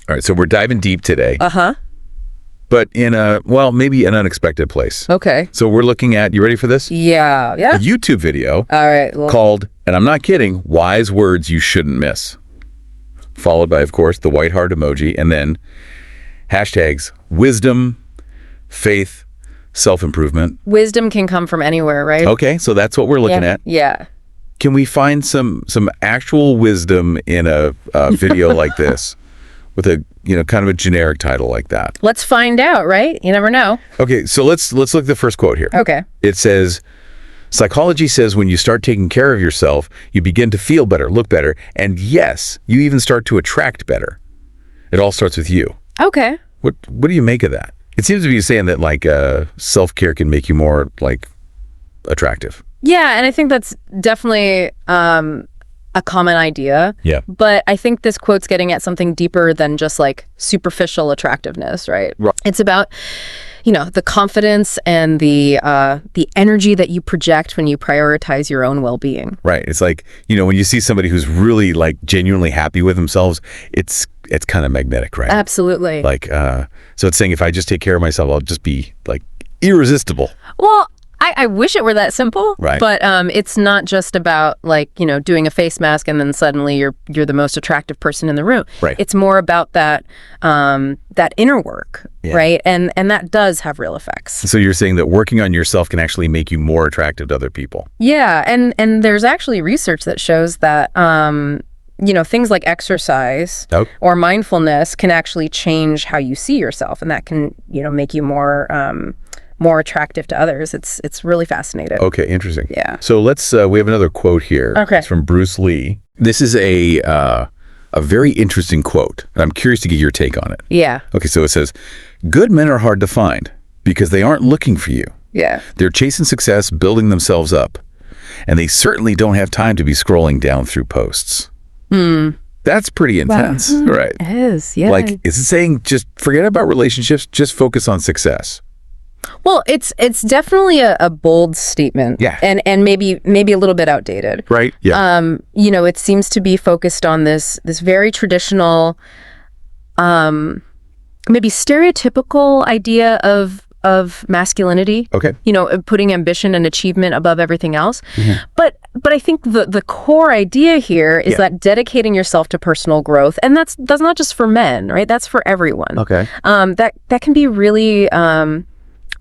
All right, so we're diving deep today. Uh-huh. But in maybe an unexpected place. Okay. So we're looking at, you ready for this? Yeah. A YouTube video All right. Well, called, and I'm not kidding, Wise Words You Shouldn't Miss. Followed by, of course, the white heart emoji, and then hashtags wisdom, faith, self-improvement. wisdom can come from anywhere, right? Okay, so that's what we're looking at. Yeah. Can we find some actual wisdom in a video like this with a kind of a generic title like that? Let's find out, right? You never know. Okay, so let's look at the first quote here. Okay. It says, psychology says when you start taking care of yourself, you begin to feel better, look better, and yes, you even start to attract better. It all starts with you. Okay. What do you make of that? It seems to be saying that like self-care can make you more like attractive. Yeah, and I think that's definitely a common idea. Yeah. But I think this quote's getting at something deeper than just like superficial attractiveness, right? Right. It's about, the confidence and the energy that you project when you prioritize your own well-being. Right. It's like, when you see somebody who's really like genuinely happy with themselves, it's kind of magnetic, right? Absolutely. Like, so it's saying if I just take care of myself, I'll just be like irresistible. Well, I wish it were that simple, Right. But it's not just about like, doing a face mask and then suddenly you're the most attractive person in the room. Right. It's more about that inner work, Yeah. right? And that does have real effects. So you're saying that working on yourself can actually make you more attractive to other people. Yeah, and there's actually research that shows that things like exercise Oh. or mindfulness can actually change how you see yourself, and that can make you more attractive to others. It's really fascinating. Okay, interesting. Yeah. So let's we have another quote here. Okay. It's from Bruce Lee. This is a very interesting quote. And I'm curious to get your take on it. Yeah. Okay, so it says, good men are hard to find because they aren't looking for you. Yeah. They're chasing success, building themselves up. And they certainly don't have time to be scrolling down through posts. That's pretty intense, right? It is. Yeah. Like, is it saying just forget about relationships, just focus on success? Well, it's definitely a bold statement. Yeah. And maybe a little bit outdated. Right? Yeah. It seems to be focused on this very traditional, maybe stereotypical idea of masculinity. Okay. Of putting ambition and achievement above everything else. Mm-hmm. But I think the core idea here is that dedicating yourself to personal growth, and that's not just for men, right? That's for everyone. Okay. That can be really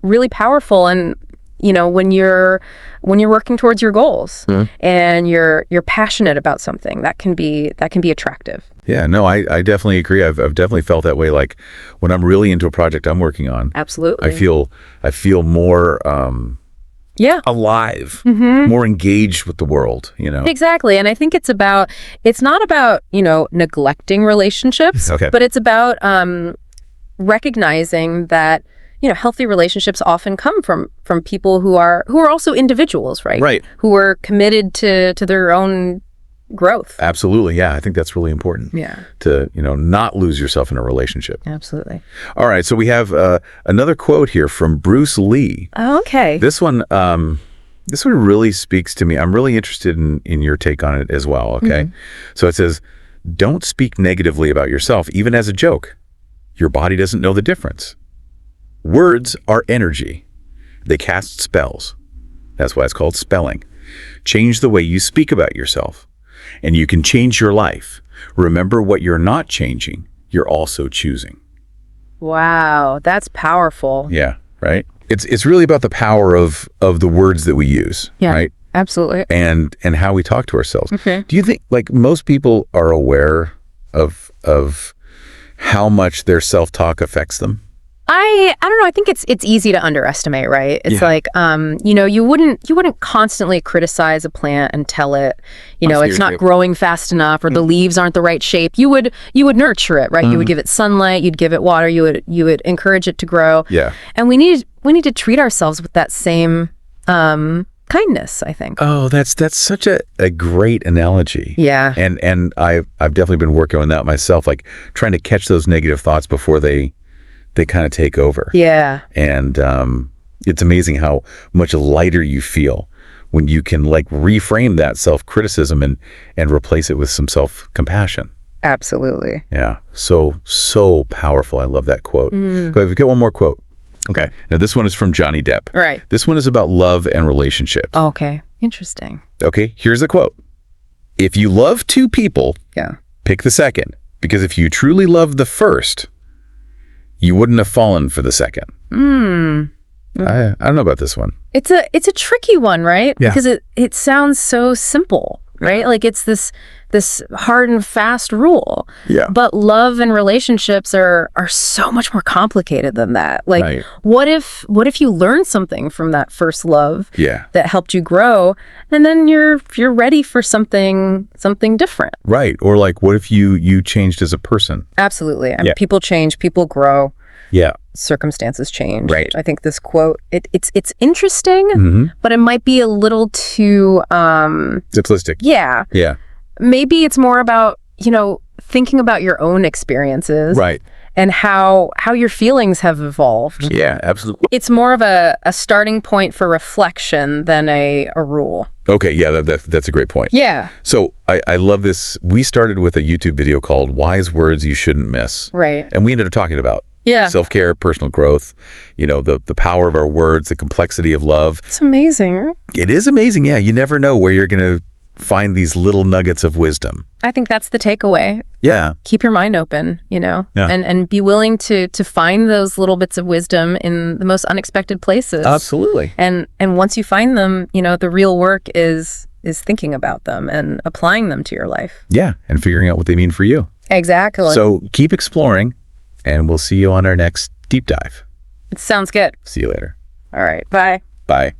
really powerful, and when you're working towards your goals and you're passionate about something, that can be attractive. Yeah, no, I definitely agree. I've definitely felt that way. Like when I'm really into a project I'm working on, Absolutely. I feel more alive, more engaged with the world. Exactly, and I think it's not about neglecting relationships, Okay. but it's about recognizing that healthy relationships often come from people who are also individuals, right? Right. Who are committed to their own growth. Absolutely, yeah. I think that's really important. Yeah. To not lose yourself in a relationship. Absolutely. All right, so we have another quote here from Bruce Lee. Oh, okay. This one really speaks to me. I'm really interested in your take on it as well. Okay, so it says, "Don't speak negatively about yourself, even as a joke. Your body doesn't know the difference. Words are energy. They cast spells. That's why it's called spelling. Change the way you speak about yourself, and you can change your life. Remember, what you're not changing, you're also choosing." Wow, that's powerful. Yeah, right? It's really about the power of the words that we use, Yeah, right? absolutely. And how we talk to ourselves. Okay. Do you think like most people are aware of how much their self-talk affects them? I don't know. I think it's easy to underestimate, right? It's like, you wouldn't constantly criticize a plant and tell it, it's not growing fast enough, or the leaves aren't the right shape. You would nurture it, right? You would give it sunlight, you'd give it water, you would encourage it to grow. Yeah. And we need to treat ourselves with that same kindness, I think. Oh, that's such a great analogy. Yeah. And I've definitely been working on that myself, like trying to catch those negative thoughts before they kind of take over. Yeah. And it's amazing how much lighter you feel when you can like reframe that self-criticism and replace it with some self-compassion. Absolutely. Yeah. So powerful. I love that quote. Go ahead, get one more quote. Okay. Now this one is from Johnny Depp. Right. This one is about love and relationships. Okay. Interesting. Okay. Here's the quote. If you love two people, Yeah. pick the second. Because if you truly loved the first, you wouldn't have fallen for the second. I don't know about this one. It's a tricky one, right? Yeah. Because it sounds so simple, right? Like it's this hard and fast rule. Yeah. But love and relationships are so much more complicated than that. Like Right. what if you learned something from that first love Yeah. that helped you grow, and then you're ready for something different. Right. Or like, what if you changed as a person? Absolutely. Yeah. People change, people grow, Yeah. circumstances change. Right. I think this quote it's interesting, Mm-hmm. but it might be a little too Simplistic. yeah. Yeah. Maybe it's more about, thinking about your own experiences Right. and how your feelings have evolved. Yeah, absolutely. It's more of a starting point for reflection than a rule. Okay. Yeah, that's a great point. Yeah. So I love this. We started with a YouTube video called Wise Words You Shouldn't Miss. Right. And we ended up talking about Yeah. self-care, personal growth, the power of our words, the complexity of love. It's amazing. It is amazing. Yeah. You never know where you're going to find these little nuggets of wisdom. I think that's the takeaway. Yeah. Keep your mind open, Yeah. and be willing to find those little bits of wisdom in the most unexpected places. Absolutely. And once you find them, the real work is thinking about them and applying them to your life. Yeah. And figuring out what they mean for you. Exactly. So keep exploring, and we'll see you on our next deep dive. It sounds good. See you later. All right. Bye. Bye.